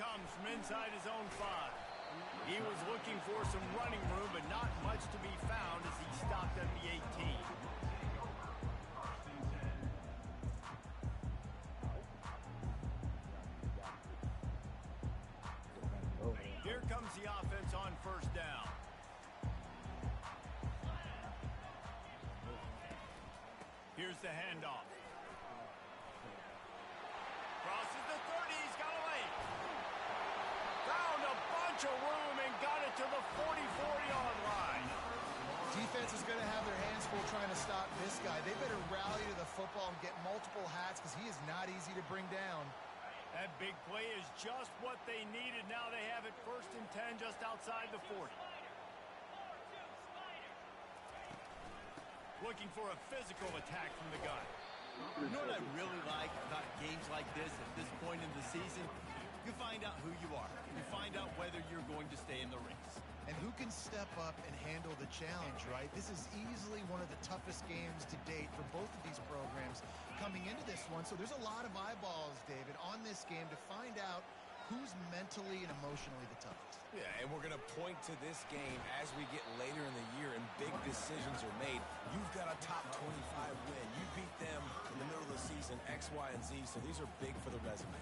comes from inside his own 5. He was looking for some running room, but not much to be found as he stopped at the 18. Here comes the offense on first down. Here's the handoff. Crosses the 30. He's got away. Found a bunch of room and got it to the 44-yard line. Defense is going to have their hands full trying to stop this guy. They better rally to the football and get multiple hats because he is not easy to bring down. That big play is just what they needed. Now they have it 1st and 10 just outside the 40. Looking for a physical attack from the gun. You know what I really like about games like this at this point in the season? You find out who you are. You find out whether you're going to stay in the race. And who can step up and handle the challenge, right? This is easily one of the toughest games to date for both of these programs coming into this one. So there's a lot of eyeballs, David, on this game to find out who's mentally and emotionally the toughest. Yeah, and we're going to point to this game as we get later in the year and big decisions are made. You've got a top 25 win. You beat them in the middle of the season, X, Y, and Z, so these are big for the resume.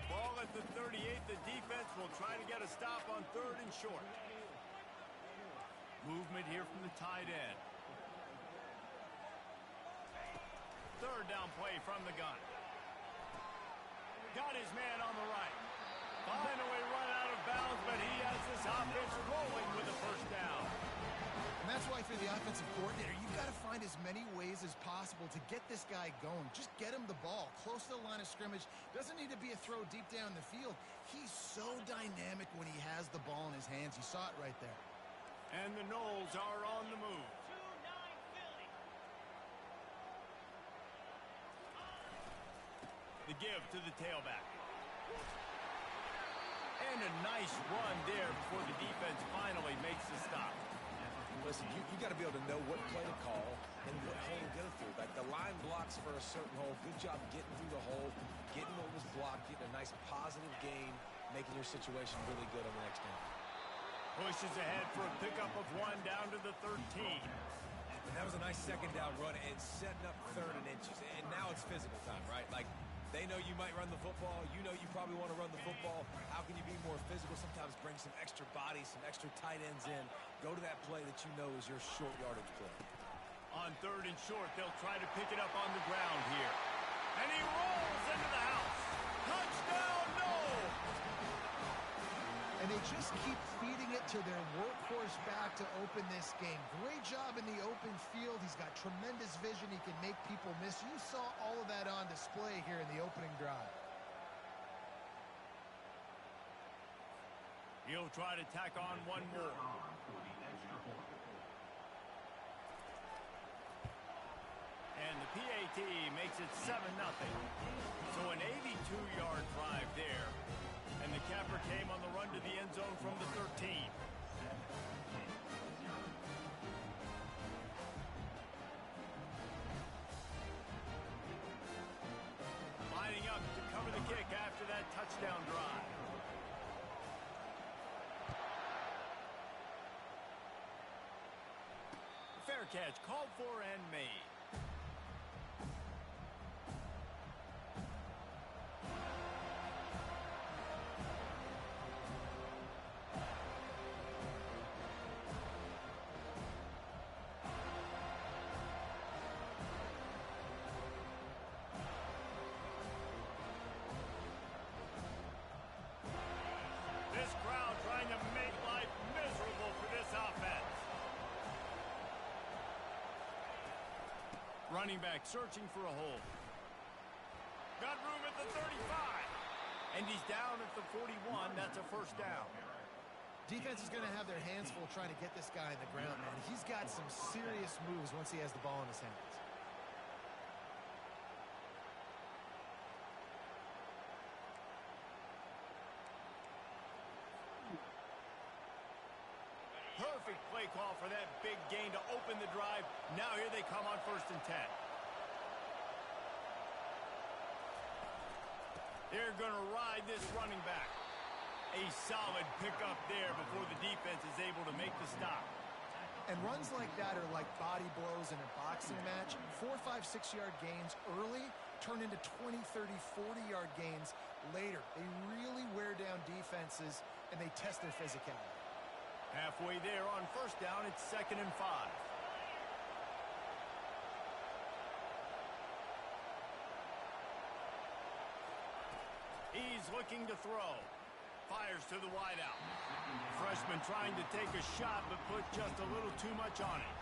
Ball at the 38. The defense will try to get a stop on 3rd and short. Movement here from the tight end. 3rd down play from the gun. Got his man on the right. Finally run out of bounds, but he has this offense rolling with a 1st down. And that's why for the offensive coordinator, you've got to find as many ways as possible to get this guy going. Just get him the ball close to the line of scrimmage. Doesn't need to be a throw deep down the field. He's so dynamic when he has the ball in his hands. You saw it right there. And the Knowles are on the move. The give to the tailback. And a nice run there before the defense finally makes the stop. Listen, you got to be able to know what play to call and what hole to go through. Like the line blocks for a certain hole. Good job getting through the hole, getting what was blocked, getting a nice positive gain, making your situation really good on the next down. Pushes ahead for a pickup of 1 down to the 13. And that was a nice 2nd down run and setting up 3rd and inches. And now it's physical time, right? Like, they know you might run the football. You know you probably want to run the football. How can you be more physical? Sometimes bring some extra bodies, some extra tight ends in. Go to that play that you know is your short yardage play. On 3rd and short, they'll try to pick it up on the ground here. And he rolls into the house. Touchdown, no! And they just keep feeding it to their workhorse back to open this game. Great job in the open field. He's got tremendous vision. He can make people miss. You saw all of that on display here in the opening drive. He'll try to tack on one more. And the PAT makes it 7-0. So an 82-yard drive there. And the capper came on the run to the end zone from the 13. Lining up to cover the kick after that touchdown drive. Fair catch called for and made. This crowd trying to make life miserable for this offense. Running back searching for a hole. Got room at the 35. And he's down at the 41. That's a 1st down. Defense is going to have their hands full trying to get this guy in the ground, man. He's got some serious moves once he has the ball in his hands. Perfect play call for that big gain to open the drive. Now here they come on 1st and 10. They're going to ride this running back. A solid pickup there before the defense is able to make the stop. And runs like that are like body blows in a boxing match. 4, 5, 6-yard gains early turn into 20, 30, 40-yard gains later. They really wear down defenses, and they test their physicality. Halfway there on first down, it's 2nd and 5. He's looking to throw. Fires to the wideout. Freshman trying to take a shot, but put just a little too much on it.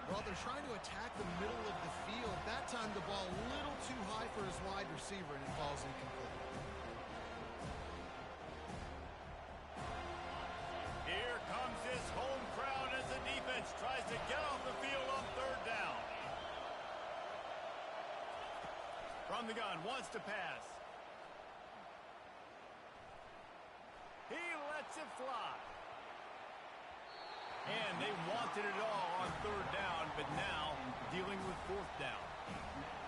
Well, they're trying to attack the middle of the field. That time the ball a little too high for his wide receiver, and it falls incomplete. Here comes this home crowd as the defense tries to get off the field on 3rd down. From the gun, wants to pass. He lets it fly. And they wanted it all on 3rd down, but now dealing with 4th down.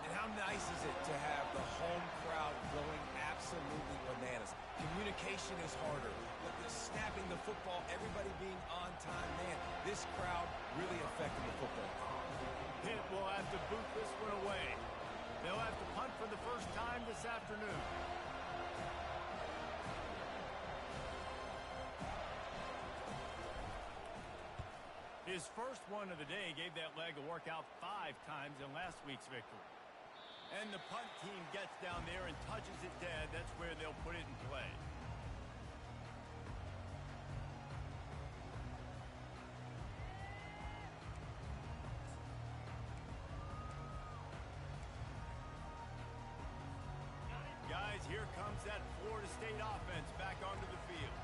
And how nice is it to have the home crowd going absolutely bananas? Communication is harder, but the snapping the football, everybody being on time, man, this crowd really affected the football. Pitt will have to boot this one away. They'll have to punt for the first time this afternoon. His first one of the day gave that leg a workout 5 times in last week's victory. And the punt team gets down there and touches it dead. That's where they'll put it in play. Guys, here comes that Florida State offense back onto the field.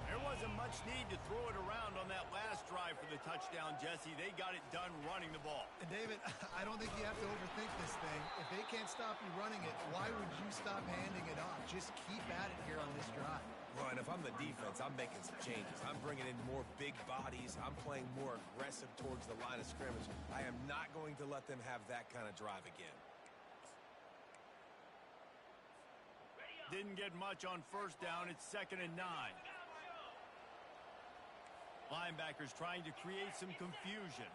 There wasn't much need to throw it around on that last drive for the touchdown, Jesse. They got it done running the ball. And, David, I don't think you have to overthink this thing. If they can't stop you running it, why would you stop handing it off? Just keep at it here on this drive. Well, and if I'm the defense, I'm making some changes. I'm bringing in more big bodies. I'm playing more aggressive towards the line of scrimmage. I am not going to let them have that kind of drive again. Didn't get much on first down. It's 2nd and 9. Linebackers trying to create some confusion.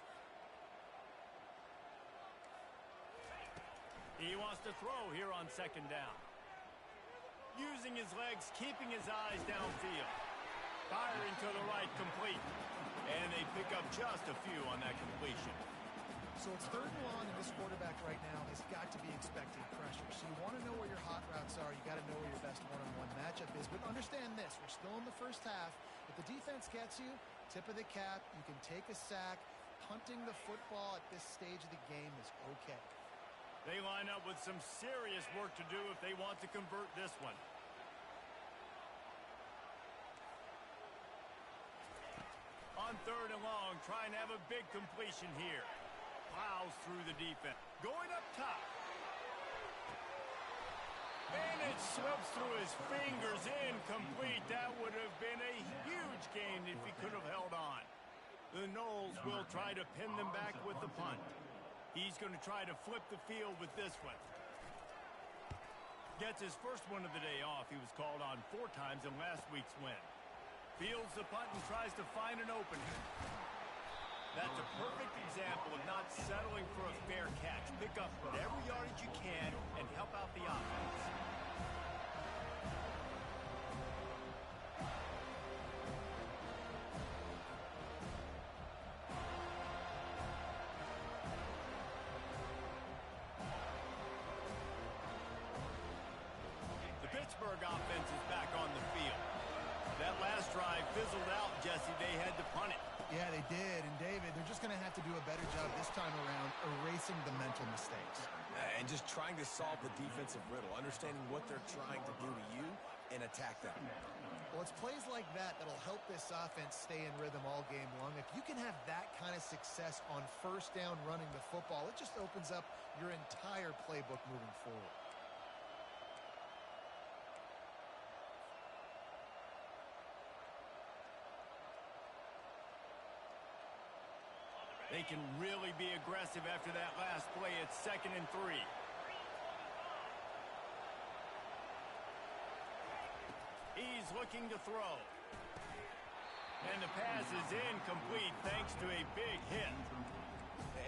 He wants to throw here on 2nd down. Using his legs, keeping his eyes downfield. Firing to the right, complete. And they pick up just a few on that completion. So it's 3rd and long, and this quarterback right now has got to be expecting pressure. So you want to know where your hot routes are. You got to know where your best one-on-one matchup is. But understand this, we're still in the first half. If the defense gets you, tip of the cap, you can take a sack. Punting the football at this stage of the game is okay. They line up with some serious work to do if they want to convert this one. On 3rd and long, trying to have a big completion here. Plows through the defense. Going up top. And it slips through his fingers, incomplete. That would have been a huge gain if he could have held on. The Noles will try to pin them back with the punt. He's going to try to flip the field with this one. Gets his first one of the day off. He was called on 4 times in last week's win. Fields the punt and tries to find an opening. That's a perfect example of not settling for a fair catch. Pick up whatever yardage you can and help out the offense. The Pittsburgh offense is back on the field. That last drive fizzled out, Jesse. They had to punt it. Yeah, they did. And, David, they're just going to have to do a better job this time around erasing the mental mistakes. And just trying to solve the defensive riddle, understanding what they're trying to do to you and attack them. Well, it's plays like that that'll help this offense stay in rhythm all game long. If you can have that kind of success on first down running the football, it just opens up your entire playbook moving forward. They can really be aggressive after that last play. It's 2nd and 3. looking to throw. And the pass is incomplete thanks to a big hit.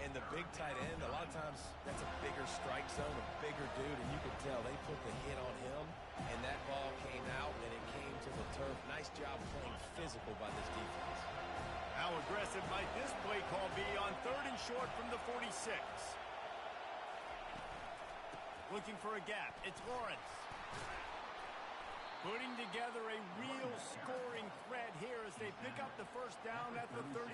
And the big tight end, a lot of times that's a bigger strike zone, a bigger dude, and you can tell they put the hit on him, and that ball came out, and it came to the turf. Nice job playing physical by this defense. How aggressive might this play call be on 3rd and short from the 46? Looking for a gap. It's Lawrence. Putting together a real scoring threat here as they pick up the first down at the 36.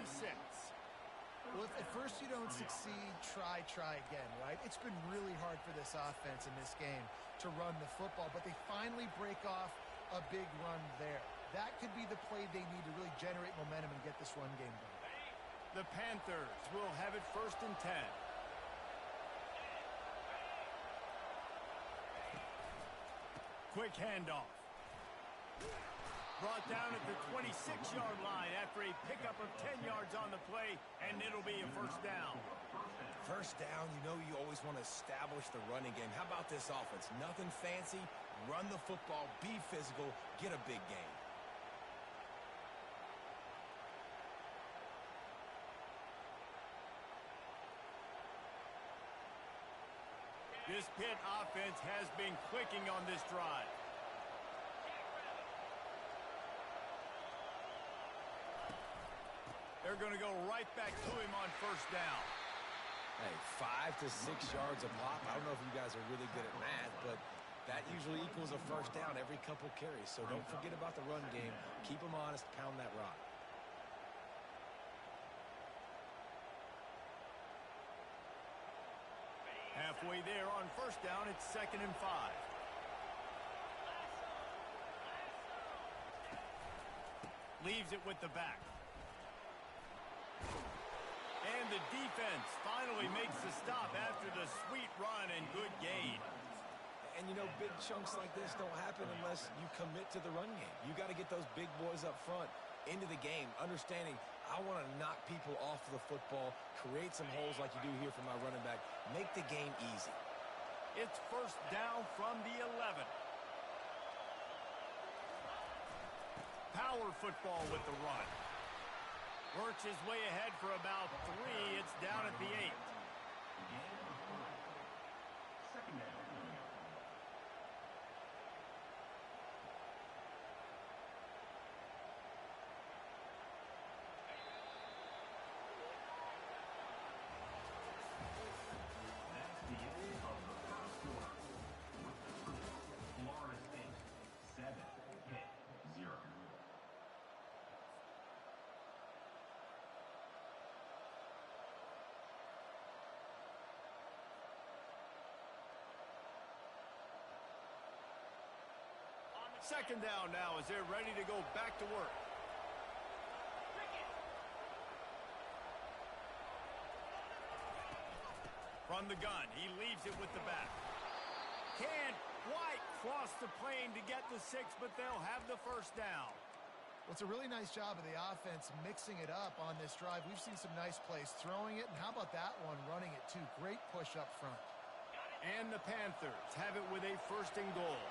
Well, if at first you don't succeed, try again, right? It's been really hard for this offense in this game to run the football, but they finally break off a big run there. That could be the play they need to really generate momentum and get this run game done. The Panthers will have it 1st and 10. Quick handoff. Brought down at the 26-yard line after a pickup of 10 yards on the play, and it'll be a first down. First down, you know you always want to establish the running game. How about this offense? Nothing fancy. Run the football, be physical, get a big gain. This Pitt offense has been clicking on this drive. They're going to go right back to him on first down. Hey, 5 to 6 yards a pop. I don't know if you guys are really good at math, but that usually equals a first down every couple carries. So don't forget about the run game. Keep them honest, pound that rock. Halfway there on first down, it's 2nd and 5. Leaves it with the back. And the defense finally makes the stop after the sweet run and good gain. And, you know, big chunks like this don't happen unless you commit to the run game. You got to get those big boys up front into the game, understanding I want to knock people off the football, create some holes like you do here for my running back, make the game easy. It's first down from the 11. Power football with the run. Works his way ahead for about 3. It's down at the 8. Second down now as they're ready to go back to work. From the gun, he leaves it with the back. Can't quite cross the plane to get the 6, but they'll have the first down. Well, it's a really nice job of the offense mixing it up on this drive. We've seen some nice plays throwing it, and how about that one running it too? Great push up front. And the Panthers have it with a 1st and goal.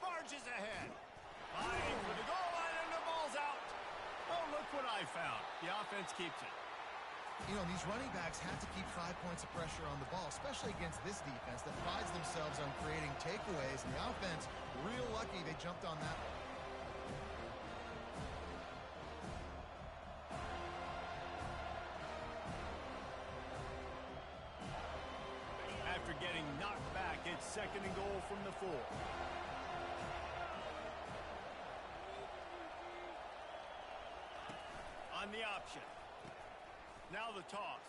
Barges ahead. Fighting for the goal line, and the ball's out. Oh, look what I found. The offense keeps it. You know, these running backs have to keep 5 points of pressure on the ball, especially against this defense that prides themselves on creating takeaways. And the offense, real lucky they jumped on that one. After getting knocked back, it's 2nd and goal from the 4. On the option. Now the toss.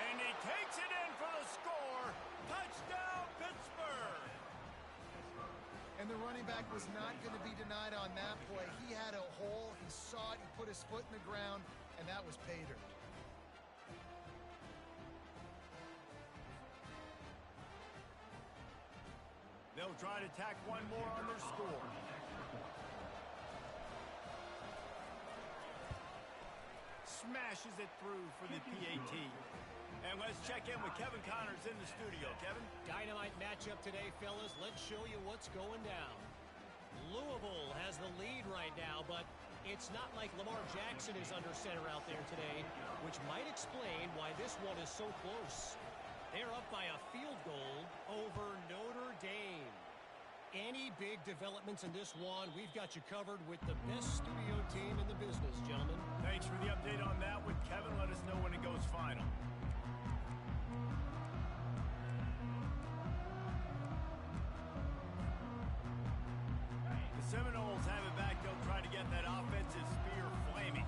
And he takes it in for the score. Touchdown, Pittsburgh. And the running back was not going to be denied on that play. He had a hole. He saw it. He put his foot in the ground, and that was pay dirt. They'll try to tack one more on their score. Smashes it through for the PAT. And let's check in with Kevin Connors in the studio. Kevin? Dynamite matchup today, fellas. Let's show you what's going down. Louisville has the lead right now, but it's not like Lamar Jackson is under center out there today, which might explain why this one is so close. They're up by a field goal over Notre Dame. Any big developments in this one, we've got you covered with the best studio team in the business, gentlemen. Thanks for the update on that one, Kevin. Let us know when it goes final. The Seminoles have it back. They'll try to get that offensive spear flaming.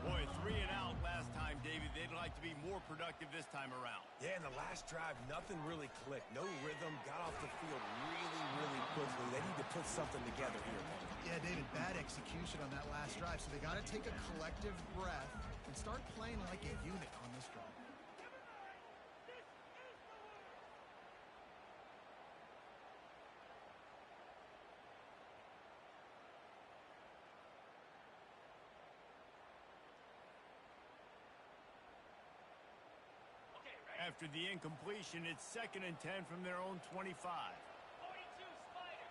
Boy, 3 and out last time, David. They'd like to be more productive this time around. Yeah, in the last drive, nothing really clicked. No rhythm. Got off the field really, really quickly. They need to put something together here. Yeah, David, bad execution on that last drive, so they got to take a collective breath and start playing like a unit on this drive. After the incompletion, it's 2nd and 10 from their own 25. 42 Spider.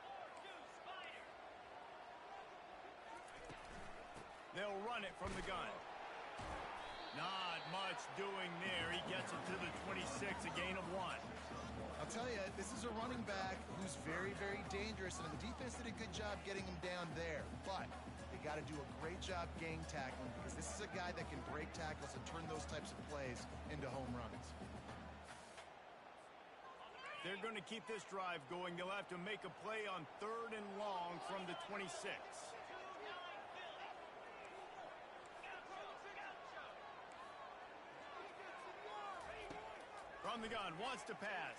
4-2 Spider. They'll run it from the gun. Not much doing there. He gets it to the 26, a gain of 1. I'll tell you, this is a running back who's very, very dangerous, and the defense did a good job getting him down there. But they got to do a great job gang tackling, because this is a guy that can break tackles and turn those types of plays into home runs. They're going to keep this drive going. They'll have to make a play on 3rd and long from the 26. From the gun, wants to pass.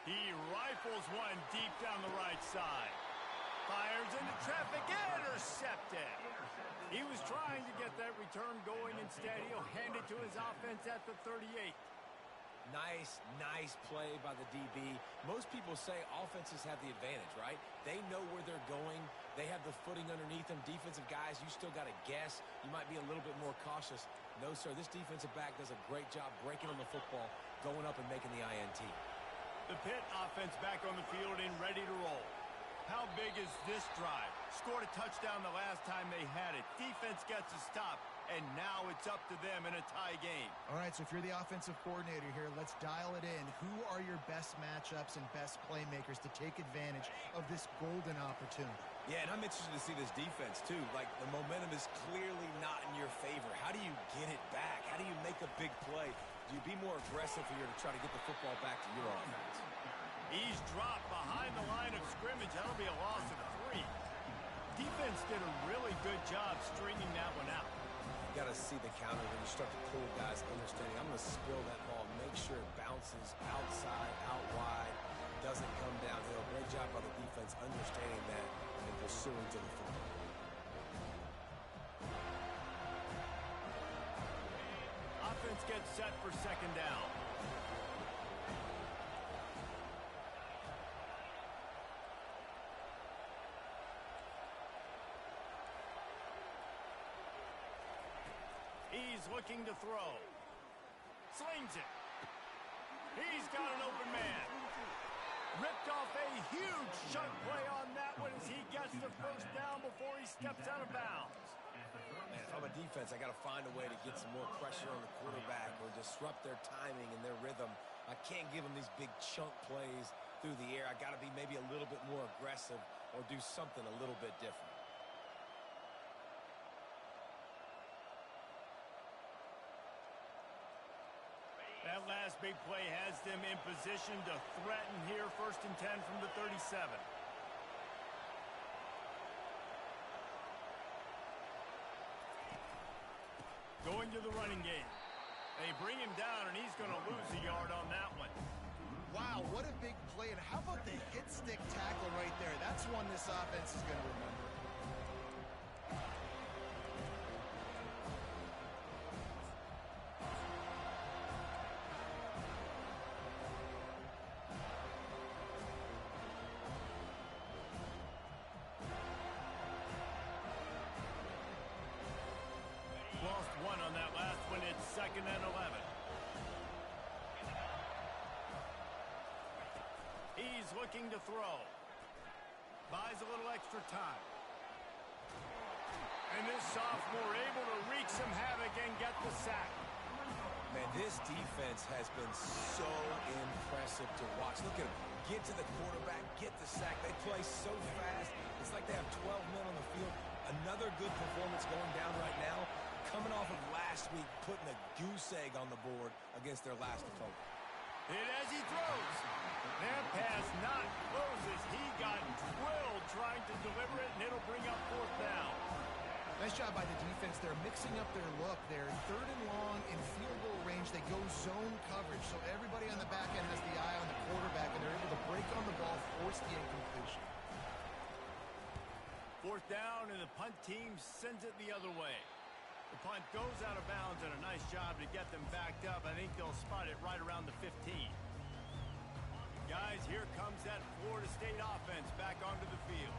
He rifles one deep down the right side. Fires into traffic, intercepted. He was trying to get that return going. Instead, he'll hand it to his offense at the 38. Nice play by the DB. Most people say offenses have the advantage, right? They know where they're going. They have the footing underneath them. Defensive guys, you still got to guess. You might be a little bit more cautious. No, sir, this defensive back does a great job breaking on the football, going up and making the INT. The Pitt offense back on the field and ready to roll. How big is this drive? Scored a touchdown the last time they had it. Defense gets a stop, and now it's up to them in a tie game. All right, so if you're the offensive coordinator here, let's dial it in. Who are your best matchups and best playmakers to take advantage of this golden opportunity? Yeah, and I'm interested to see this defense, too. Like, the momentum is clearly not in your favor. How do you get it back? How do you make a big play? Do you be more aggressive here to try to get the football back to your offense? He's dropped behind the line of scrimmage. That'll be a loss of 3. Defense did a really good job stringing that one out. You got to see the counter when you start to pull guys, understanding I'm going to spill that ball, make sure it bounces outside, out wide, doesn't come downhill. Great job by the defense understanding that and pursuing to the football. Offense gets set for 2nd down. He's looking to throw. Slings it. He's got an open man. Ripped off a huge chunk play on that one as he gets the 1st down before he steps out of bounds. Man, if I'm a defense, I got to find a way to get some more pressure on the quarterback or disrupt their timing and their rhythm. I can't give them these big chunk plays through the air. I got to be maybe a little bit more aggressive or do something a little bit different. That last big play has them in position to threaten here. 1st and 10 from the 37. Going to the running game. They bring him down, and he's going to lose a yard on that one. Wow, what a big play. And how about the hit stick tackle right there? That's one this offense is going to remember. Lost 1 on that last one. It's 2nd looking to throw. Buys a little extra time. And this sophomore able to wreak some havoc and get the sack. Man, this defense has been so impressive to watch. Look at them. Get to the quarterback, get the sack. They play so fast. It's like they have 12 men on the field. Another good performance going down right now. Coming off of last week, putting a goose egg on the board against their last opponent. Hit as he throws. That pass not close as he got drilled trying to deliver it, and it'll bring up fourth down. Nice job by the defense. They're mixing up their look there. Third and long in field goal range. They go zone coverage. So everybody on the back end has the eye on the quarterback, and they're able to break on the ball, force the incompletion. Fourth down, and the punt team sends it the other way. The punt goes out of bounds, and a nice job to get them backed up. I think they'll spot it right around the 15. Guys, here comes that Florida State offense back onto the field.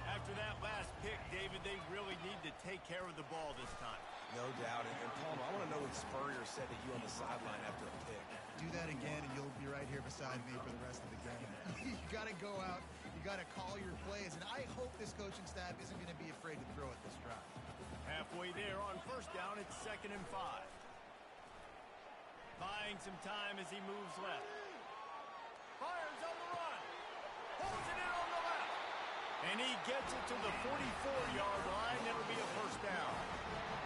After that last pick, David, they really need to take care of the ball this time. No doubt. And Palmer, I want to know what Spurrier said to you on the sideline after a pick. Do that again, and you'll be right here beside me for the rest of the game. You got to go out. You got to call your plays. And I hope this coaching staff isn't going to be afraid to throw it this drive. Halfway there on first down, it's 2nd and 5. Buying some time as he moves left. Fires on the run. Holds it in on the left. And he gets it to the 44-yard line. It'll be a first down.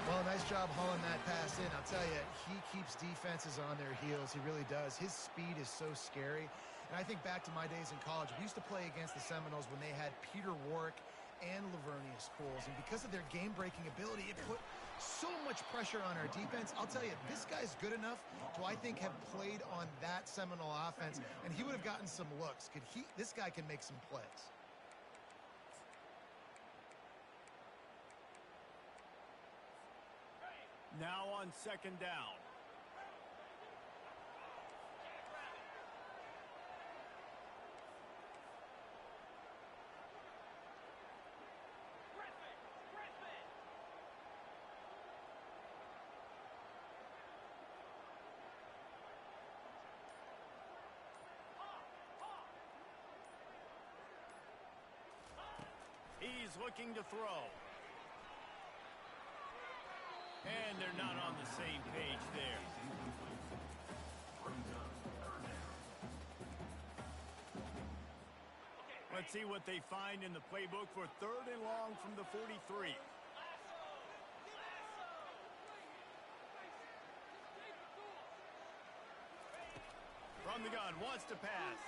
Well, nice job hauling that pass in. I'll tell you, he keeps defenses on their heels. He really does. His speed is so scary. And I think back to my days in college. We used to play against the Seminoles when they had Peter Warwick and Lavernius Coles. And because of their game-breaking ability, it put so much pressure on our defense. I'll tell you, this guy's good enough to, I think, have played on that Seminole offense, and he would have gotten some looks. This guy can make some plays. Now on 2nd down. He's looking to throw. And they're not on the same page there. Let's see what they find in the playbook for 3rd and long from the 43. From the gun, wants to pass.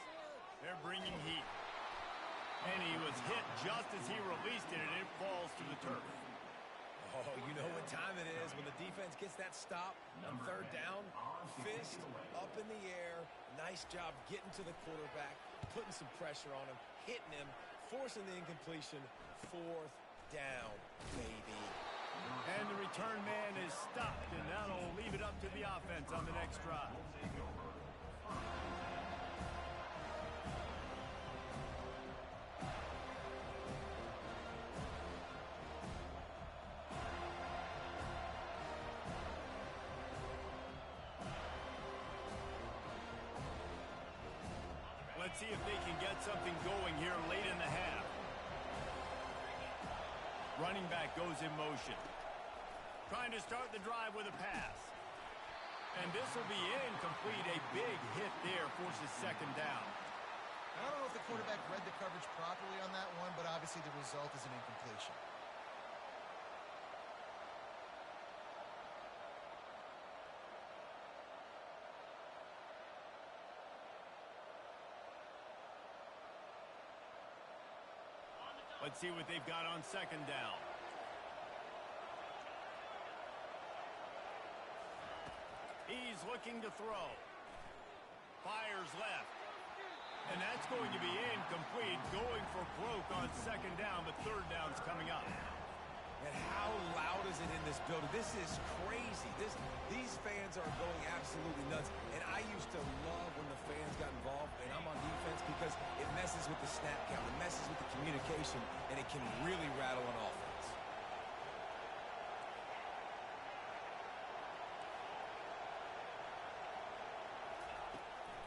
They're bringing heat. And he was hit just as he released it, and it falls to the turf. Oh, you know what time it is when the defense gets that stop on 3rd down. Fist up in the air. Nice job getting to the quarterback, putting some pressure on him, hitting him, forcing the incompletion. 4th down, baby. And the return man is stopped, and that'll leave it up to the offense on the next drive. Let's see if they can get something going here late in the half. Running back goes in motion. Trying to start the drive with a pass. And this will be incomplete. A big hit there forces 2nd down. I don't know if the quarterback read the coverage properly on that one, but obviously the result is an incompletion. Let's see what they've got on 2nd down. He's looking to throw. Fires left. And that's going to be incomplete. Going for broke on 2nd down, but 3rd down's coming up. And how loud is it in this building? This is crazy. These fans are going absolutely nuts. And I used to love when the fans got involved, and I'm on defense because it messes with the snap count. It messes with the communication, and it can really rattle an offense.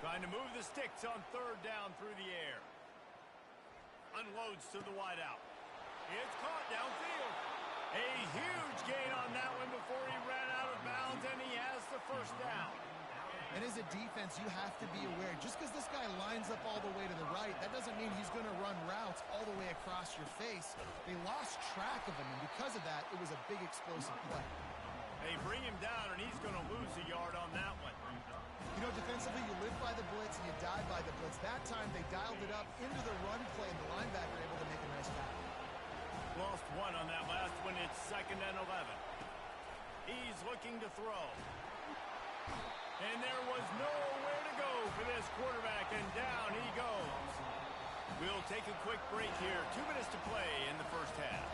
Trying to move the sticks on third down through the air. Unloads to the wideout. It's caught downfield. A huge gain on that one before he ran out of bounds, and he has the first down. And as a defense, you have to be aware, just because this guy lines up all the way to the right, that doesn't mean he's going to run routes all the way across your face. They lost track of him, and because of that, it was a big explosive play. They bring him down, and he's going to lose a yard on that one. You know, defensively, you live by the blitz and you die by the blitz. That time, they dialed it up into the run play, and the linebacker able to make a nice tackle. Lost one on that last one. It's 2nd and 11. He's looking to throw. And there was nowhere to go for this quarterback, and down he goes. We'll take a quick break here. 2 minutes to play in the first half.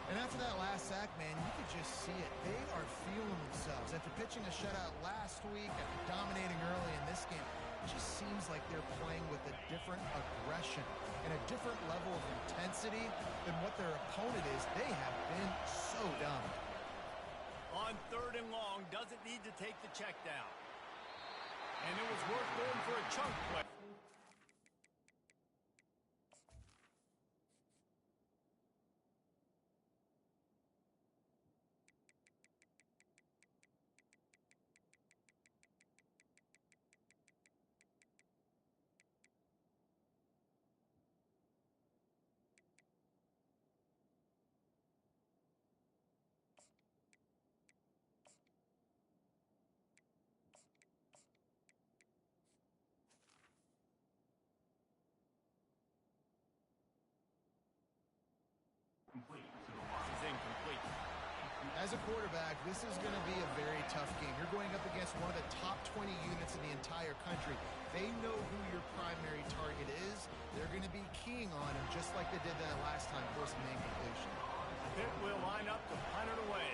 And after that last sack, man, you could just see it. They are feeling themselves. After pitching a shutout last week, after dominating early in this game, it just seems like they're playing with a different aggression and a different level of intensity than what their opponent is. They have been so dominant. On 3rd and long, doesn't need to take the check down. And it was worth going for a chunk play. This is incomplete. As a quarterback, this is going to be a very tough game. You're going up against one of the top 20 units in the entire country. They know who your primary target is. They're going to be keying on him just like they did that last time, forcing the incompletion. Pitt will line up to punt it away.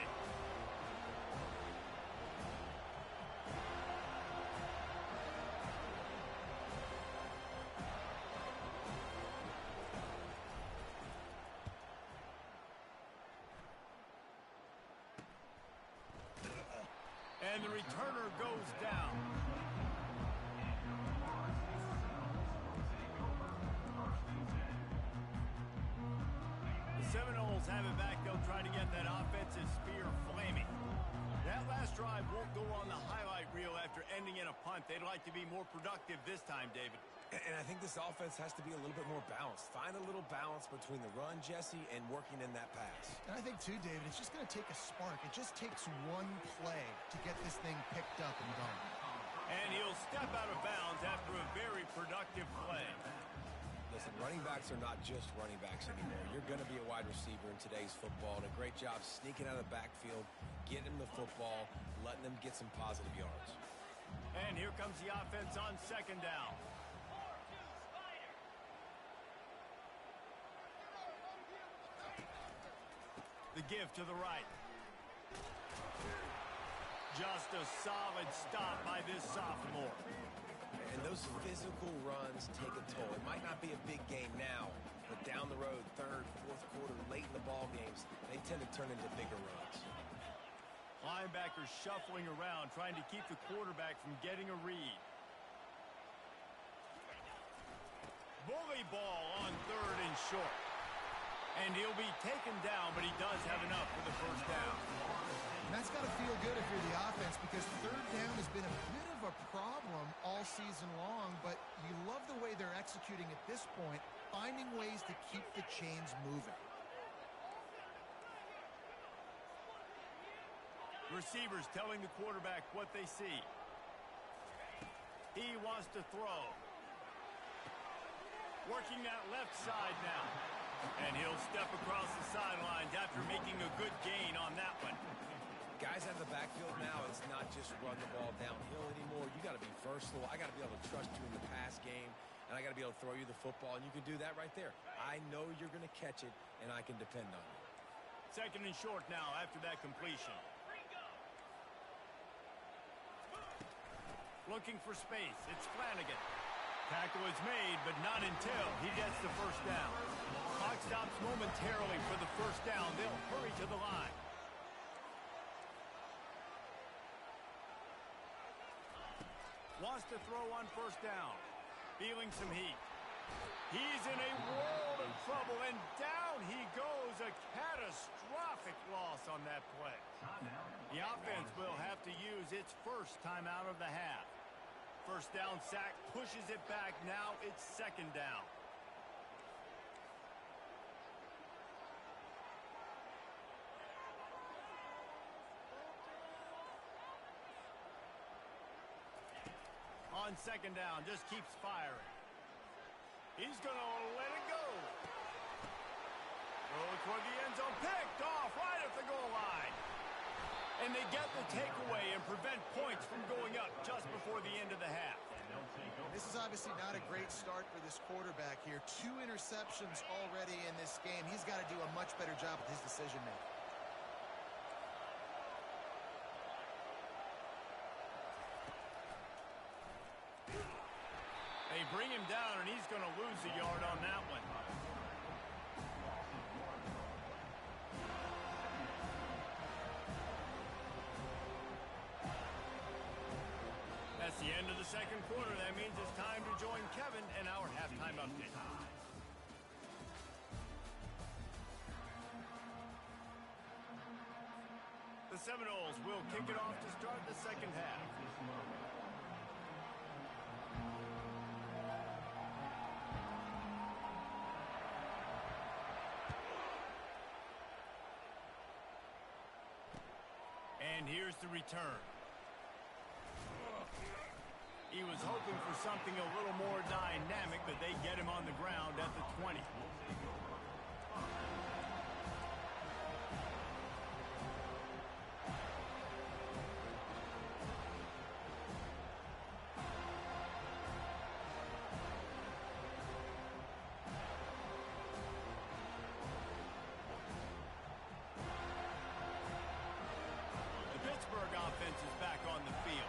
And the returner goes down. The Seminoles have it back. They'll try to get that offensive spear flaming. That last drive won't go on the highlight reel after ending in a punt. They'd like to be more productive this time, David. And I think this offense has to be a little bit more balanced. Find a little balance between the run, Jesse, and working in that pass. And I think, too, David, it's just going to take a spark. It just takes one play to get this thing picked up and going. And he'll step out of bounds after a very productive play. Listen, running backs are not just running backs anymore. You're going to be a wide receiver in today's football. And a great job sneaking out of the backfield, getting them the football, letting them get some positive yards. And here comes the offense on 2nd down. The give to the right. Just a solid stop by this sophomore. And those physical runs take a toll. It might not be a big game now, but down the road, 3rd, 4th quarter, late in the ball games, they tend to turn into bigger runs. Linebackers shuffling around, trying to keep the quarterback from getting a read. Bully ball on 3rd and short. And he'll be taken down, but he does have enough for the first down. And that's got to feel good if you're the offense, because 3rd down has been a bit of a problem all season long, but you love the way they're executing at this point, finding ways to keep the chains moving. Receivers telling the quarterback what they see. He wants to throw. Working that left side now. And he'll step across the sidelines after making a good gain on that one. Guys out of the backfield now, it's not just run the ball downhill anymore. You got to be versatile. I got to be able to trust you in the pass game, and I got to be able to throw you the football, and you can do that right there. I know you're going to catch it, and I can depend on you. 2nd and short now after that completion. Looking for space. It's Flanagan. Tackle is made, but not until he gets the first down. Clock stops momentarily for the first down. They'll hurry to the line. Wants wants to throw on first down. Feeling some heat. He's in a world of trouble, and down he goes. A catastrophic loss on that play. The offense will have to use its first timeout of the half. First down sack pushes it back. Now it's second down. On second down, just keeps firing. He's going to let it go. Throw toward the end zone. Picked off right at the goal line. And they get the takeaway and prevent points from going up just before the end of the half. This is obviously not a great start for this quarterback here. 2 interceptions already in this game. He's got to do a much better job with his decision-making. They bring him down, and he's going to lose a yard on that one. That's the end of the second quarter. That means it's time to join Kevin and our halftime update. The Seminoles will kick it off to start the second half. And here's the return. He was hoping for something a little more dynamic, but they get him on the ground at the 20. The Pittsburgh offense is back on the field.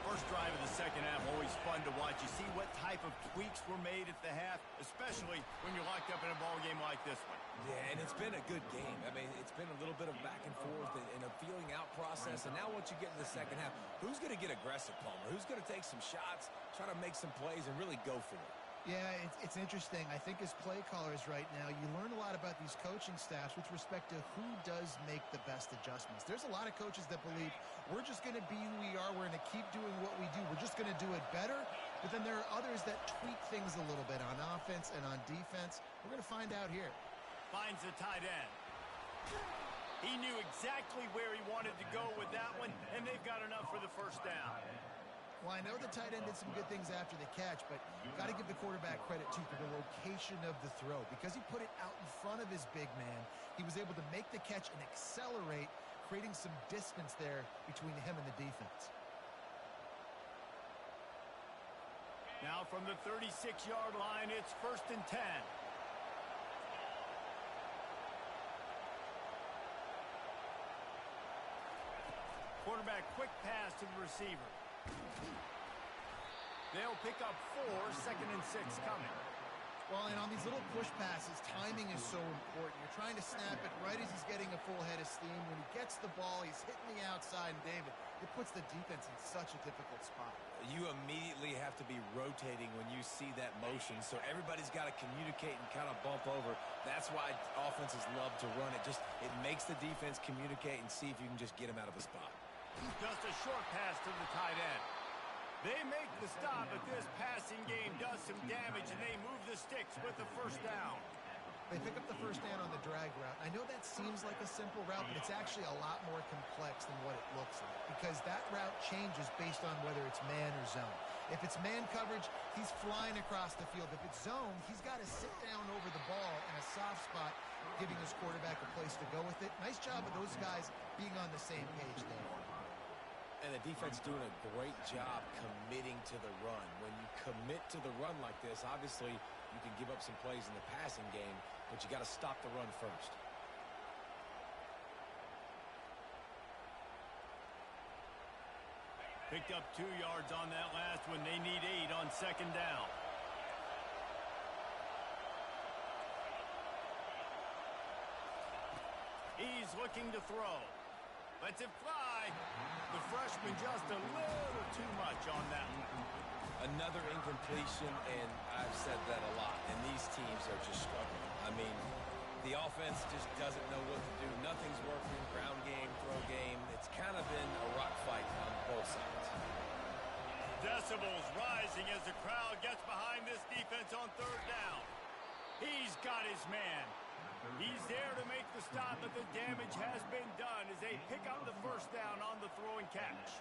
First drive of the second half, always fun to watch. You see what type of tweaks were made at the half, especially when you're locked up in a ball game like this one. Yeah, and it's been a good game. I mean, it's been a little bit of back and forth and a feeling out process. And now once you get in the second half, who's going to get aggressive, Palmer? Who's going to take some shots, try to make some plays, and really go for it? Yeah, it's interesting. I think as play callers right now, you learn a lot about these coaching staffs with respect to who does make the best adjustments. There's a lot of coaches that believe we're just going to be who we are. We're going to keep doing what we do. We're just going to do it better. But then there are others that tweak things a little bit on offense and on defense. We're going to find out here. Finds the tight end. He knew exactly where he wanted to go with that one, and they've got enough for the first down. Well, I know the tight end did some good things after the catch, but you've got to give the quarterback credit, too, for the location of the throw. Because he put it out in front of his big man, he was able to make the catch and accelerate, creating some distance there between him and the defense. Now from the 36-yard line, it's 1st and 10. Quarterback quick pass to the receiver. They'll pick up 4, 2nd and 6 coming. Well, and on these little push passes, timing is so important. You're trying to snap it right as he's getting a full head of steam. When he gets the ball, he's hitting the outside, and David, it puts the defense in such a difficult spot. You immediately have to be rotating when you see that motion, so everybody's got to communicate and kind of bump over. That's why offenses love to run it. It makes the defense communicate and see if you can just get him out of a spot. Just a short pass to the tight end. They make the stop, but this passing game does some damage, and they move the sticks with the first down. They pick up the first down on the drag route. I know that seems like a simple route, but it's actually a lot more complex than what it looks like, because that route changes based on whether it's man or zone. If it's man coverage, he's flying across the field. If it's zone, he's got to sit down over the ball in a soft spot, giving his quarterback a place to go with it. Nice job of those guys being on the same page there. And the defense doing a great job committing to the run. When you commit to the run like this, obviously you can give up some plays in the passing game, but you got to stop the run first. Picked up 2 yards on that last one. They need 8 on second down. He's looking to throw. Lets it fly. The freshman just a little too much on that one. Another incompletion, and I've said that a lot, and these teams are just struggling. I mean, the offense just doesn't know what to do. Nothing's working, ground game, throw game. It's kind of been a rock fight on both sides. Decibels rising as the crowd gets behind this defense on third down. He's got his man. He's there to make the stop, but the damage has been done as they pick up the first down on the throw and catch.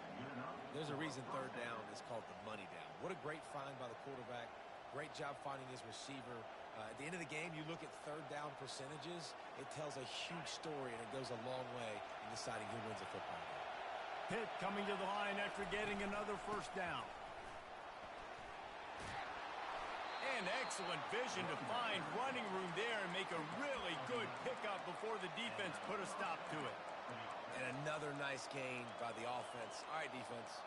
There's a reason third down is called the money down. What a great find by the quarterback. Great job finding his receiver. At the end of the game, you look at third down percentages. It tells a huge story, and it goes a long way in deciding who wins a football game. Pitt coming to the line after getting another first down. And excellent vision to find running room there and make a really good pickup before the defense put a stop to it. And another nice gain by the offense. All right, defense,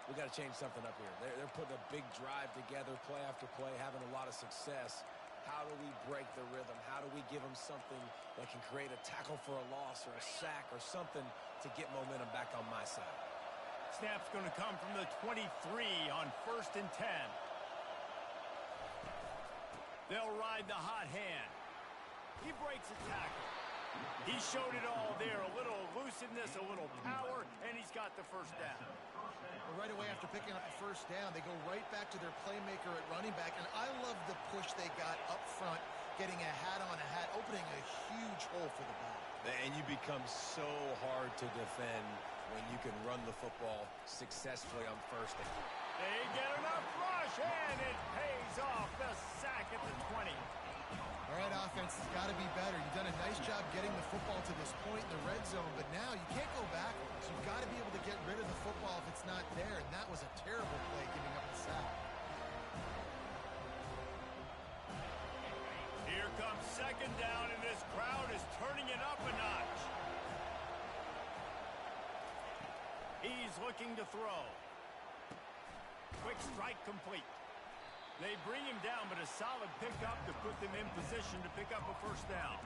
we got to change something up here. They're putting a big drive together, play after play, having a lot of success. How do we break the rhythm? How do we give them something that can create a tackle for a loss or a sack or something to get momentum back on my side? Snap's going to come from the 23 on 1st and 10. They'll ride the hot hand. He breaks a tackle. He showed it all there. A little elusiveness, a little power, and he's got the first down. Well, right away after picking up the first down, they go right back to their playmaker at running back. And I love the push they got up front, getting a hat on a hat, opening a huge hole for the ball. And you become so hard to defend when you can run the football successfully on first down. They get enough rush, and it pays off. The sack at the 20. All right, offense has got to be better. You've done a nice job getting the football to this point in the red zone, but now you can't go backwards. You've got to be able to get rid of the football if it's not there, and that was a terrible play giving up the sack. Here comes second down, and this crowd is turning it up a notch. He's looking to throw. Quick strike complete. They bring him down, but a solid pickup to put them in position to pick up a first down.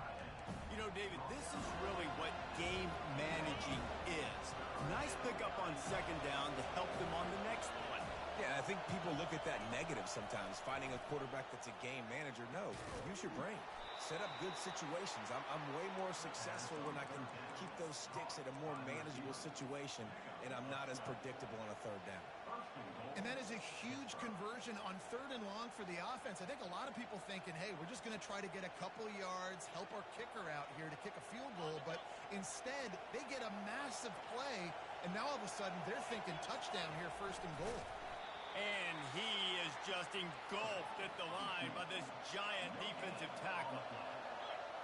You know, David, this is really what game managing is. Nice pickup on second down to help them on the next play. Yeah, I think people look at that negative sometimes, finding a quarterback that's a game manager. No, use your brain. Set up good situations. I'm way more successful when I can keep those sticks at a more manageable situation, and I'm not as predictable on a third down. And that is a huge conversion on third and long for the offense. I think a lot of people thinking, hey, we're just going to try to get a couple yards, help our kicker out here to kick a field goal. But instead, they get a massive play, and now all of a sudden they're thinking touchdown here, first and goal. And he is just engulfed at the line by this giant defensive tackle.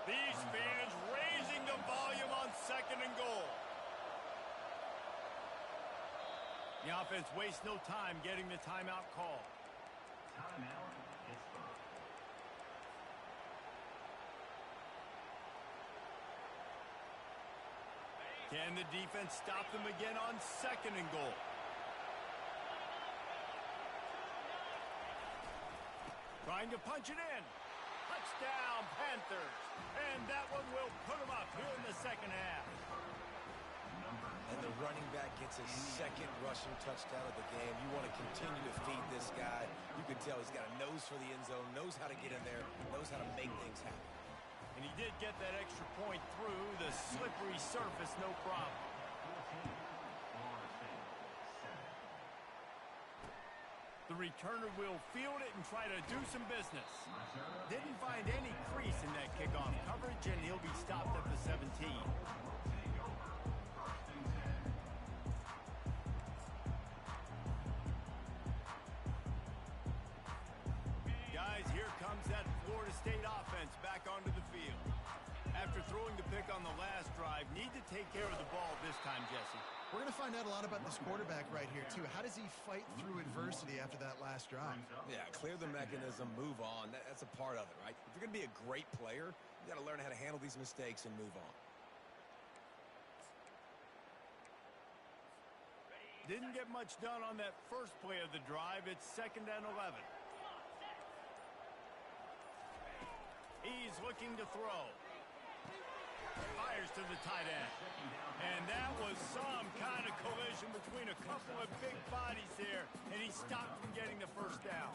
These fans raising the volume on second and goal. The offense wastes no time getting the timeout call. Timeout, Pittsburgh. Can the defense stop them again on second and goal? Trying to punch it in. Touchdown, Panthers. And that one will put them up here in the second half. And the running back gets his second rushing touchdown of the game. You want to continue to feed this guy. You can tell he's got a nose for the end zone, knows how to get in there, knows how to make things happen. And he did get that extra point through the slippery surface, no problem. The returner will field it and try to do some business. Didn't find any crease in that kickoff coverage, and he'll be stopped at the 17. Guys, here comes that Florida State offense back onto the field. After throwing the pick on the last drive, need to take care of the ball this time, Jesse. We're going to find out a lot about this quarterback right here, too. How does he fight through adversity after that last drive? Yeah, clear the mechanism, move on. That's a part of it, right? If you're going to be a great player, you got to learn how to handle these mistakes and move on. Didn't get much done on that first play of the drive. It's 2nd and 11. He's looking to throw. Fires to the tight end. And that was some kind of collision between a couple of big bodies there, and he stopped from getting the first down.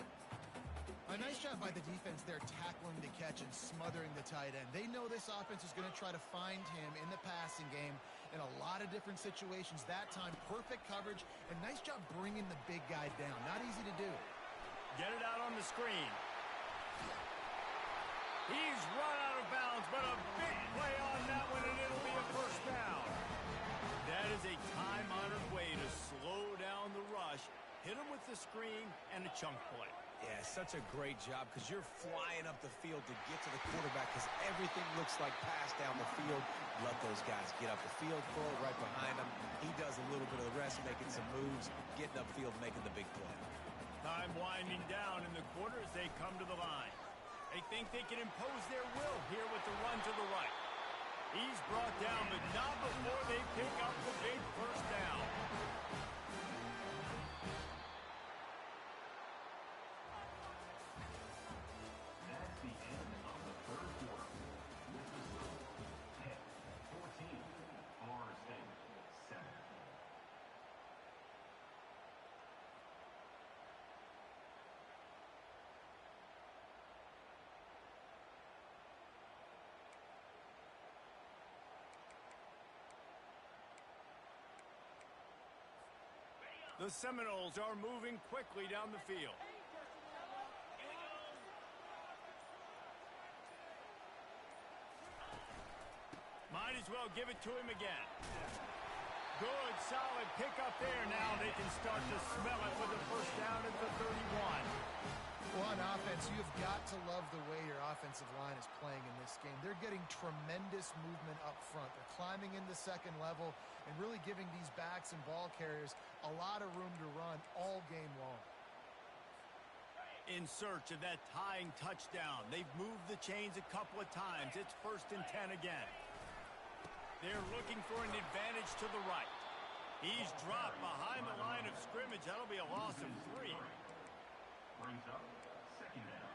A nice job by the defense there tackling the catch and smothering the tight end. They know this offense is going to try to find him in the passing game in a lot of different situations. That time, perfect coverage, and nice job bringing the big guy down. Not easy to do. Get it out on the screen. He's run out of bounds, but a big play on that one, and it'll be a first down. That is a time-honored way to slow down the rush, hit him with the screen, and a chunk play. Yeah, such a great job because you're flying up the field to get to the quarterback because everything looks like pass down the field. Let those guys get up the field, throw it right behind him. He does a little bit of the rest, making some moves, getting upfield, making the big play. Time winding down in the quarter as they come to the line. They think they can impose their will here with the run to the right. He's brought down, but not before they pick up the big first down. That's the end of the third quarter. This is Pitt 14, Florida State 7. The Seminoles are moving quickly down the field. Might as well give it to him again. Good, solid pickup there. Now they can start to smell it with a first down at the 31. Well, on offense, you've got to love the way your offensive line is playing in this game. They're getting tremendous movement up front. They're climbing into second level and really giving these backs and ball carriers a lot of room to run all game long. In search of that tying touchdown. They've moved the chains a couple of times. It's 1st and 10 again. They're looking for an advantage to the right. He's dropped behind the line of scrimmage. That'll be a loss of 3. Brings up second down.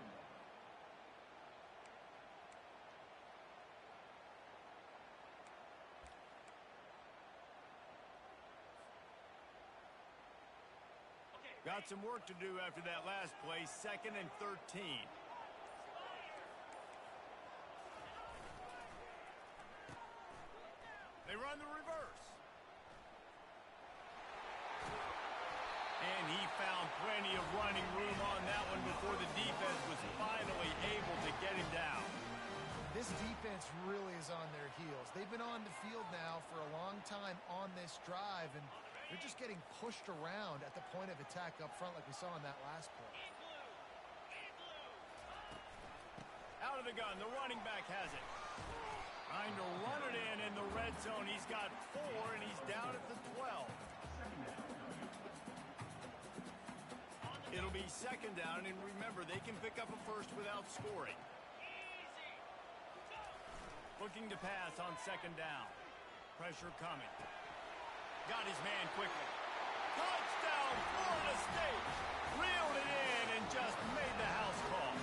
Got some work to do after that last play. 2nd and 13. They run the reverse. And he found plenty of running room on that one before the defense was finally able to get him down. This defense really is on their heels. They've been on the field now for a long time on this drive, and they're just getting pushed around at the point of attack up front like we saw on that last play. Out of the gun, the running back has it. Trying to run it in the red zone. He's got 4, and he's down at the 12. It'll be 2nd down, and remember, they can pick up a first without scoring. Looking to pass on 2nd down. Pressure coming. Got his man quickly. Touchdown, Florida State! Reeled it in and just made the house call.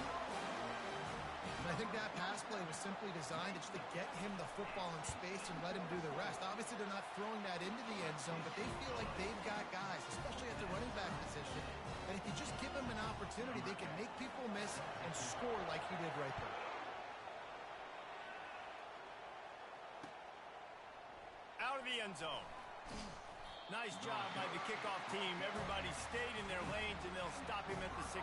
And I think that pass play was simply designed just to get him the football in space and let him do the rest. Obviously, they're not throwing that into the end zone, but they feel like they've got guys, especially at the running back position, that if you just give them an opportunity, they can make people miss and score like he did right there. Out of the end zone. Nice job by the kickoff team. Everybody stayed in their lanes, and they'll stop him at the 16.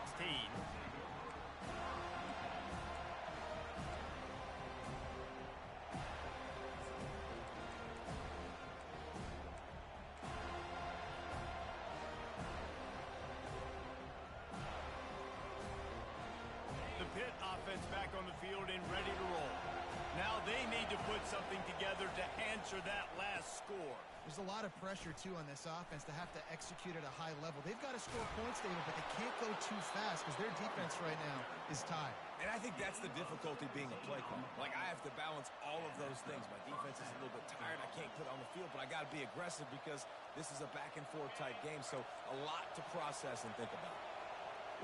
The Pitt offense back on the field and ready to roll. Now they need to put something together to answer that last score. There's a lot of pressure, too, on this offense to have to execute at a high level. They've got to score points, David, but they can't go too fast because their defense right now is tied. And I think that's the difficulty being a play caller. Like, I have to balance all of those things. My defense is a little bit tired. I can't put on the field, but I got to be aggressive because this is a back-and-forth type game, so a lot to process and think about.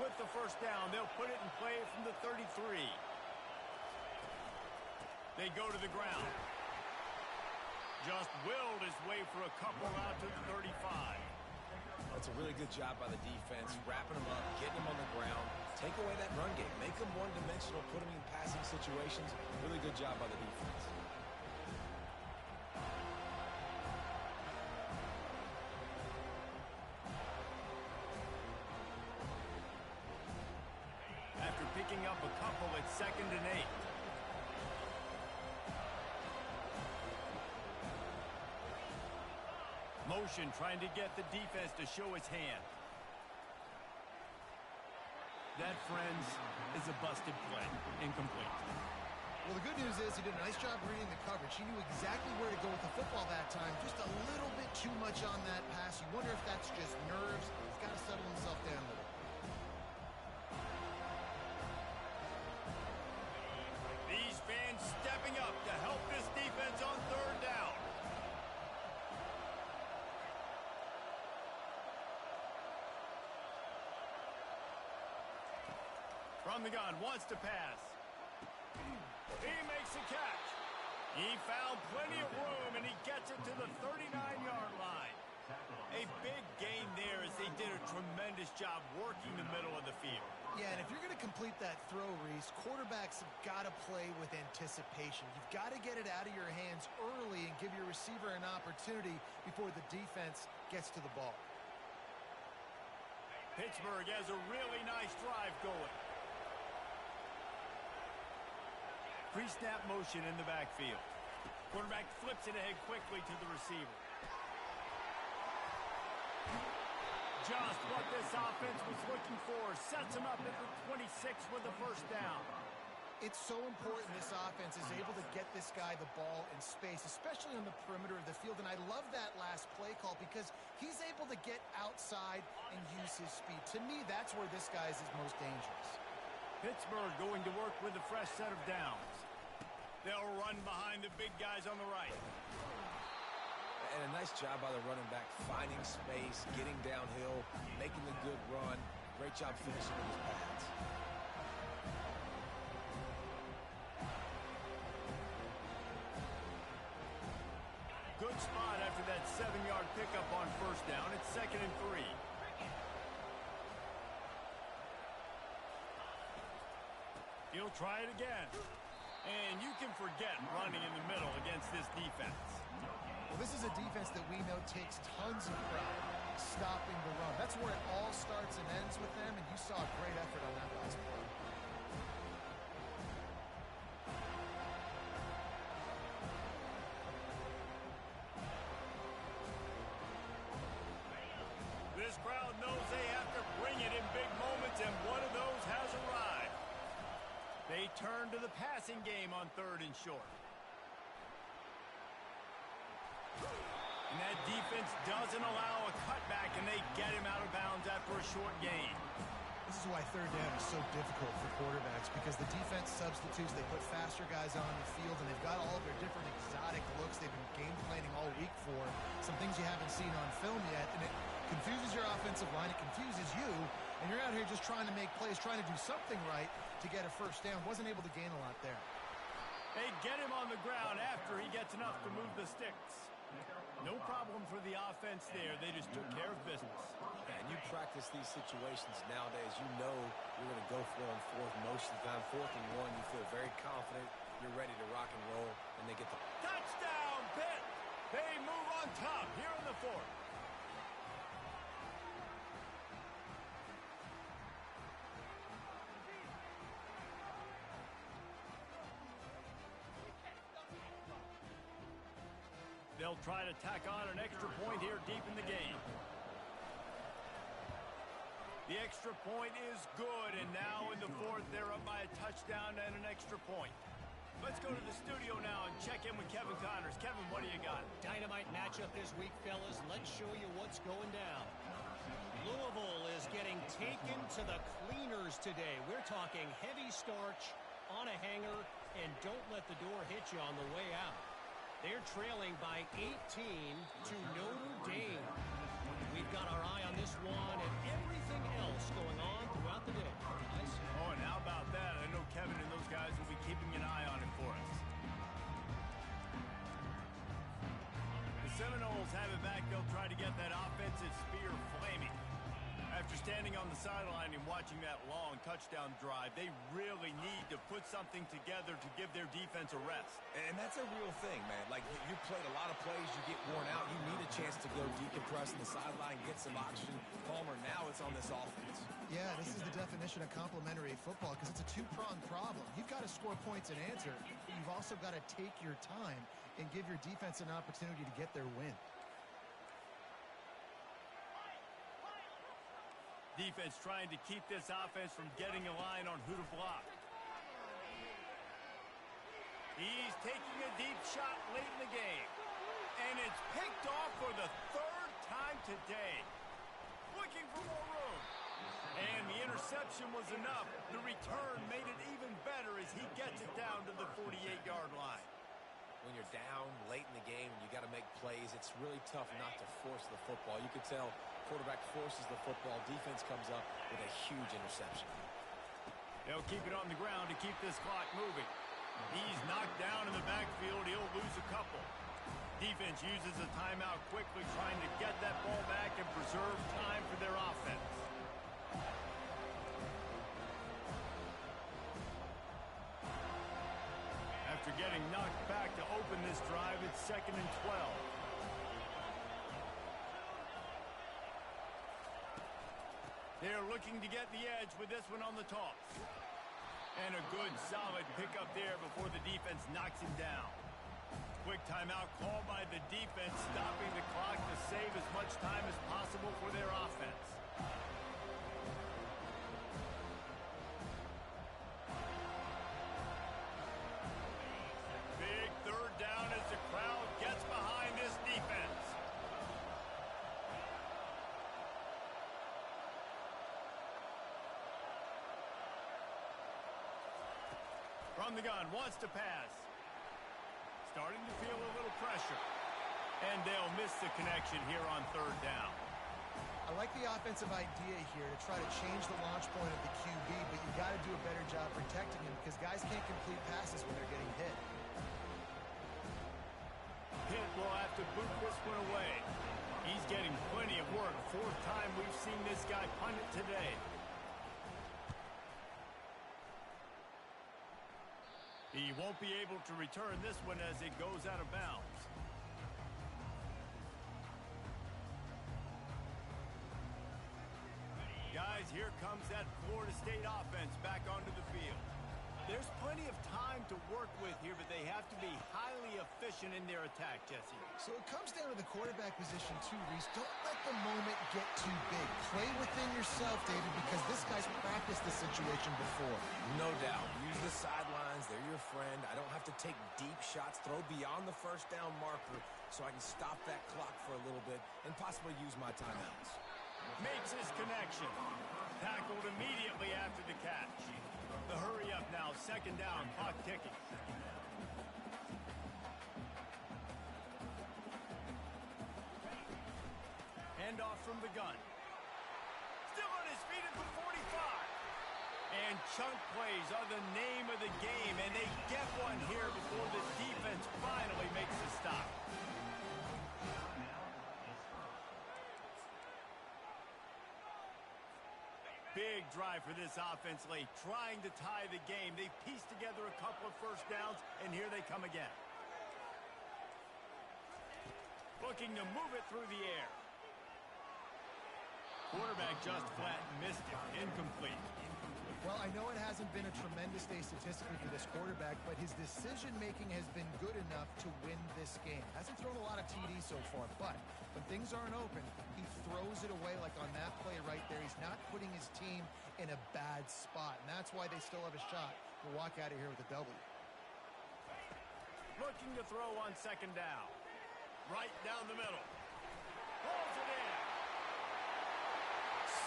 With the first down, they'll put it in play from the 33. They go to the ground. just willed his way for a couple out to the 35. That's a really good job by the defense, wrapping them up, getting them on the ground. Take away that run game. Make them one-dimensional, put them in passing situations. Really good job by the defense. After picking up a couple, it's 2nd and 8. Motion trying to get the defense to show his hand. That, friends, is a busted play. Incomplete. Well, the good news is he did a nice job reading the coverage. He knew exactly where to go with the football that time. Just a little bit too much on that pass. You wonder if that's just nerves. He's got to settle himself down a little. These fans stepping up to help this defense on 3rd down. From the gun, wants to pass. He makes a catch. He found plenty of room, and he gets it to the 39-yard line. A big gain there as they did a tremendous job working the middle of the field. Yeah, and if you're going to complete that throw, Reese, quarterbacks have got to play with anticipation. You've got to get it out of your hands early and give your receiver an opportunity before the defense gets to the ball. Pittsburgh has a really nice drive going. Pre-snap motion in the backfield. Quarterback flips it ahead quickly to the receiver. Just what this offense was looking for. Sets him up at the 26 with the 1st down. It's so important this offense is able to get this guy the ball in space, especially on the perimeter of the field. And I love that last play call because he's able to get outside and use his speed. To me, that's where this guy is his most dangerous. Pittsburgh going to work with a fresh set of downs. They'll run behind the big guys on the right. And a nice job by the running back, finding space, getting downhill, making the good run. Great job finishing with his pads. Good spot after that 7-yard pickup on 1st down. It's 2nd and 3. He'll try it again. And you can forget running in the middle against this defense. Well, this is a defense that we know takes tons of pride stopping the run. That's where it all starts and ends with them, and you saw a great effort on that last play. This crowd knows they have to bring it in big moments, and one of those has arrived. They turn to the passing game on 3rd and short. And that defense doesn't allow a cutback, and they get him out of bounds after a short gain. This is why 3rd down is so difficult for quarterbacks, because the defense substitutes. They put faster guys on the field, and they've got all of their different exotic looks they've been game planning all week for. Some things you haven't seen on film yet, and it confuses your offensive line. It confuses you, and you're out here just trying to make plays, trying to do something right to get a 1st down. Wasn't able to gain a lot there. They get him on the ground after he gets enough to move the sticks. No problem for the offense there. They just took care of business. And you practice these situations nowadays. You know you're going to go for on 4th most of the time. 4th and 1, you feel very confident. You're ready to rock and roll, and they get the touchdown, Pitt! They move on top here in the 4th. They'll try to tack on an extra point here deep in the game. The extra point is good, and now in the 4th, they're up by a touchdown and an extra point. Let's go to the studio now and check in with Kevin Connors. Kevin, what do you got? Dynamite matchup this week, fellas. Let's show you what's going down. Louisville is getting taken to the cleaners today. We're talking heavy starch on a hanger, and don't let the door hit you on the way out. They're trailing by 18 to Notre Dame. We've got our eye on this one and everything else going on throughout the day. Nice. Oh, and how about that? I know Kevin and those guys will be keeping an eye on it for us. try to get that offensive spear flaming. After standing on the sideline and watching that long touchdown drive, they really need to put something together to give their defense a rest. And that's a real thing, man. Like, you played a lot of plays, you get worn out. You need a chance to go decompress in the sideline, get some oxygen. Palmer, now it's on this offense. Yeah, this is the definition of complementary football because it's a two-pronged problem. You've got to score points and answer. You've also got to take your time and give your defense an opportunity to get their win. Defense trying to keep this offense from getting a line on who to block. He's taking a deep shot late in the game. And it's picked off for the third time today. Looking for more room. And the interception was enough. The return made it even better as he gets it down to the 48-yard line. When you're down late in the game and you got to make plays, it's really tough not to force the football. You could tell quarterback forces the football. Defense comes up with a huge interception. They'll keep it on the ground to keep this clock moving. He's knocked down in the backfield. He'll lose a couple. Defense uses a timeout quickly, trying to get that ball back and preserve time for their offense. After getting knocked back to open this drive, it's 2nd and 12. They're looking to get the edge with this one on the toss. And a good, solid pickup there before the defense knocks him down. Quick timeout called by the defense, stopping the clock to save as much time as possible for their offense. Big third down as the crowd gets behind this defense. From the gun, wants to pass. Starting to feel a little pressure. And they'll miss the connection here on third down. I like the offensive idea here to try to change the launch point of the QB, but you got to do a better job protecting him because guys can't complete passes when they're getting hit. Pitt will have to boot this one away. He's getting plenty of work. Fourth time we've seen this guy punt it today. He won't be able to return this one as it goes out of bounds. Guys, here comes that Florida State offense back onto the field. There's plenty of time to work with here, but they have to be highly efficient in their attack, Jesse. So it comes down to the quarterback position too, Reese. Don't let the moment get too big. Play within yourself, David, because this guy's practiced this situation before. No doubt. Use the sidelines. They're your friend. I don't have to take deep shots, throw beyond the first down marker so I can stop that clock for a little bit and possibly use my timeouts. Makes his connection. Tackled immediately after the catch. The hurry up now, 2nd down, clock ticking. Handoff from the gun. Still on his feet at the 45. And chunk plays are the name of the game, and they get one here before the defense finally makes a stop. Big drive for this offense late, trying to tie the game. They pieced together a couple of first downs, and here they come again. Looking to move it through the air. Quarterback just flat missed it. Incomplete. Well, I know it hasn't been a tremendous day statistically for this quarterback, but his decision-making has been good enough to win this game. Hasn't thrown a lot of TDs so far, but when things aren't open, he throws it away like on that play right there. He's not putting his team in a bad spot, and that's why they still have a shot to walk out of here with a W. Looking to throw on 2nd down. Right down the middle. Pulls it in.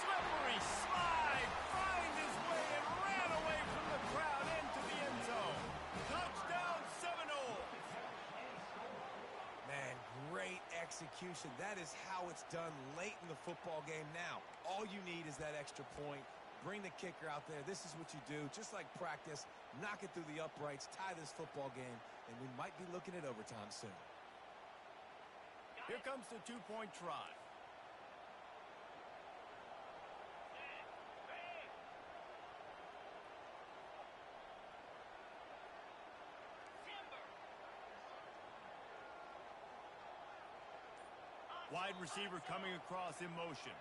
Slippery slide. Find his way and ran away from the crowd into the end zone. Touchdown, Seminoles. Man, great execution. That is how it's done late in the football game now. All you need is that extra point. Bring the kicker out there. This is what you do. Just like practice, knock it through the uprights, tie this football game, and we might be looking at overtime soon. Here comes the two-point try. Wide receiver coming across in motion.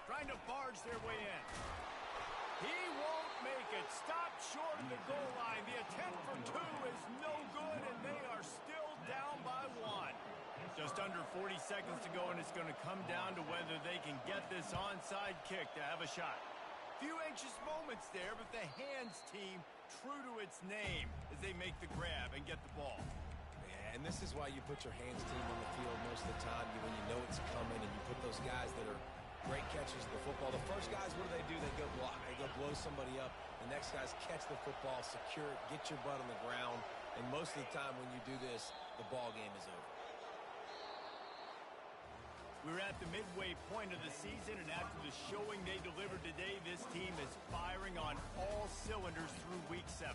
Trying to barge their way in. He won't make it. Stopped short of the goal line. The attempt for two is no good, and they are still down by one. Just under 40 seconds to go, and it's going to come down to whether they can get this onside kick to have a shot. Few anxious moments there, but the hands team true to its name as they make the grab and get the ball. Yeah, and this is why you put your hands team on the field most of the time when you know it's coming, and you put those guys that are great catchers of the football. The first guys, what do? They go block. They go blow somebody up. The next guys catch the football, secure it, get your butt on the ground, and most of the time when you do this, the ball game is over. We're at the midway point of the season, and after the showing they delivered today, this team is firing on all cylinders through Week 7.